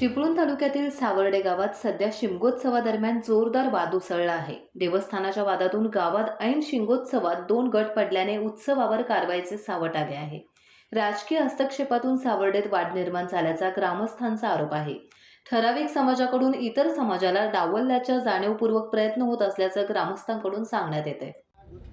चिपळूण तालुक्यातील सावर्डे गावात सध्या शिमगोत्सवादरम्यान जोरदार वाद उसळला आहे। देवस्थानाच्या वादातून गावात ऐन शिमगोत्सवात 2 गट पडल्याने उत्सवावर कारवाईचे सावट आले आहे। राजकीय हस्तक्षेपातून सावर्डेत वाद निर्माण झाल्याचा ग्रामस्थांचा आरोप आहे। ठराविक समाजाकडून इतर समाजाला डावलण्याचा जाणीवपूर्वक प्रयत्न होत असल्याचं ग्रामस्थांकडून सांगण्यात येते।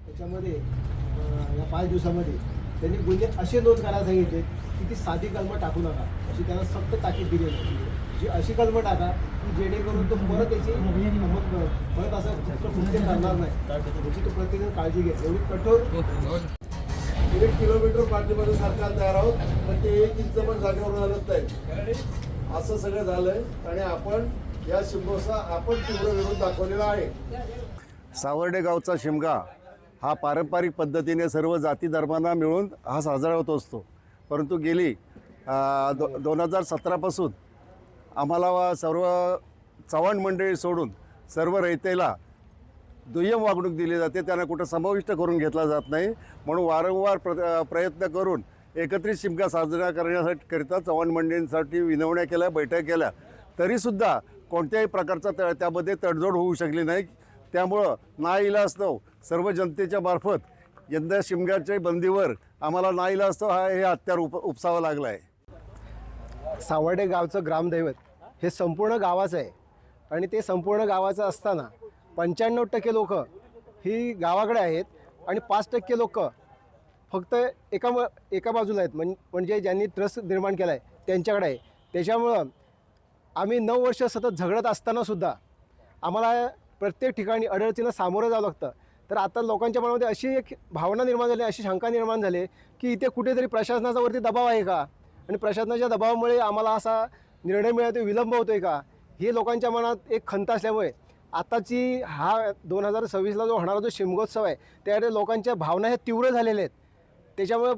त्याच्यामध्ये या 5 दिवसामध्ये त्यांनी गुन्हे असे नोंद करायला सांगितले की ती साधी कलमं टाकू नका, अशी त्यांना सक्त ताकीद दिली आहे। जी अशी कलमं टाका की जेणेकरून तो परत याची परत असं कृत्य करणार नाही, याची तो प्रत्येक काळजी घ्या। एवढी कठोर 1 किलोमीटर पाठीमध्ये सरकार तयार आहोत, पण ते 1 इंच पण जागेवर हलत नाही, असं सगळं झालंय। आणि आपण या शिमगोचा आपण तीव्र विरोध दाखवलेला आहे। सावर्डे गावचा शिमगा हा पारंपरिक पद्धतीने सर्व जाती धर्मांना मिळून हा साजरा होत असतो, परंतु गेली 2017 पासून आम्हाला सर्व चव्हाण मंडळी सोडून सर्व रयतेला दुय्यम वागणूक दिली जाते, त्यांना कुठं समाविष्ट करून घेतला जात नाही। म्हणून वारंवार प्रयत्न करून एकत्रित शिमगा साजरा करण्याकरिता चव्हाण मंडळींसाठी विनवण्या केल्या, बैठक केल्या, तरीसुद्धा कोणत्याही प्रकारचा त्यामध्ये तडजोड होऊ शकली नाही। त्यामुळं नाईलाजास्तव सर्व जनतेच्या मार्फत यंदा शिमग्याच्या बंदीवर आम्हाला नाईलाजास्तव हे हत्यार उपसावं लागलं आहे। सावर्डे गावचं ग्रामदैवत हे संपूर्ण गावाचं आहे आणि ते संपूर्ण गावाचं असताना 95% लोक ही गावाकडे आहेत आणि 5% लोक फक्त एका बाजूला आहेत, म्हणजे ज्यांनी ट्रस्ट निर्माण केला आहे त्यांच्याकडे आहे। त्याच्यामुळं आम्ही 9 वर्ष सतत झगडत असतानासुद्धा आम्हाला प्रत्येक ठिकाणी अडचणींना सामोरं जावं लागतं। तर आता लोकांच्या मनामध्ये अशी एक भावना निर्माण झाली, अशी शंका निर्माण झाली की इथे कुठेतरी प्रशासनाचा वरती दबाव आहे का, आणि प्रशासनाच्या दबावामुळे आम्हाला असा निर्णय मिळतो, विलंब होतो आहे का, हे लोकांच्या मनात एक खंत असल्यामुळे आताची हा 2026ला जो होणारा जो शिमगोत्सव आहे त्यामध्ये लोकांच्या भावना ह्या तीव्र झालेल्या आहेत। त्याच्यामुळे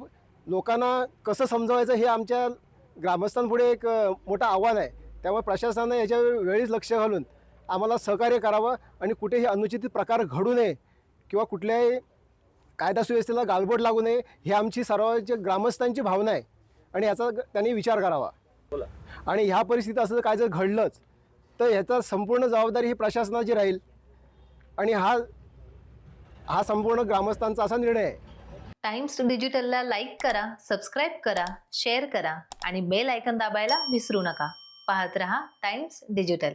लोकांना कसं समजवायचं हे आमच्या ग्रामस्थांपुढे एक मोठं आव्हान आहे। त्यामुळे प्रशासनाने याच्यावर वेळीच लक्ष घालून आम्हाला सहकार्य करावं आणि कुठेही अनुचित प्रकार घडू नये किंवा कुठल्याही कायदा सुव्यवस्थेला गालबोट लागू नये, ही आमची सर्वांच्या ग्रामस्थांची भावना आहे आणि याचा त्यांनी विचार करावा। आणि ह्या परिस्थितीत असं काय जर घडलंच तर ह्याचा संपूर्ण जबाबदारी ही प्रशासनाची राहील आणि हा संपूर्ण ग्रामस्थांचा असा निर्णय आहे। टाइम्स डिजिटलला लाईक करा, सबस्क्राईब करा, शेअर करा आणि बेल आयकॉन दाबायला विसरू नका। पाहत रहा टाइम्स डिजिटल।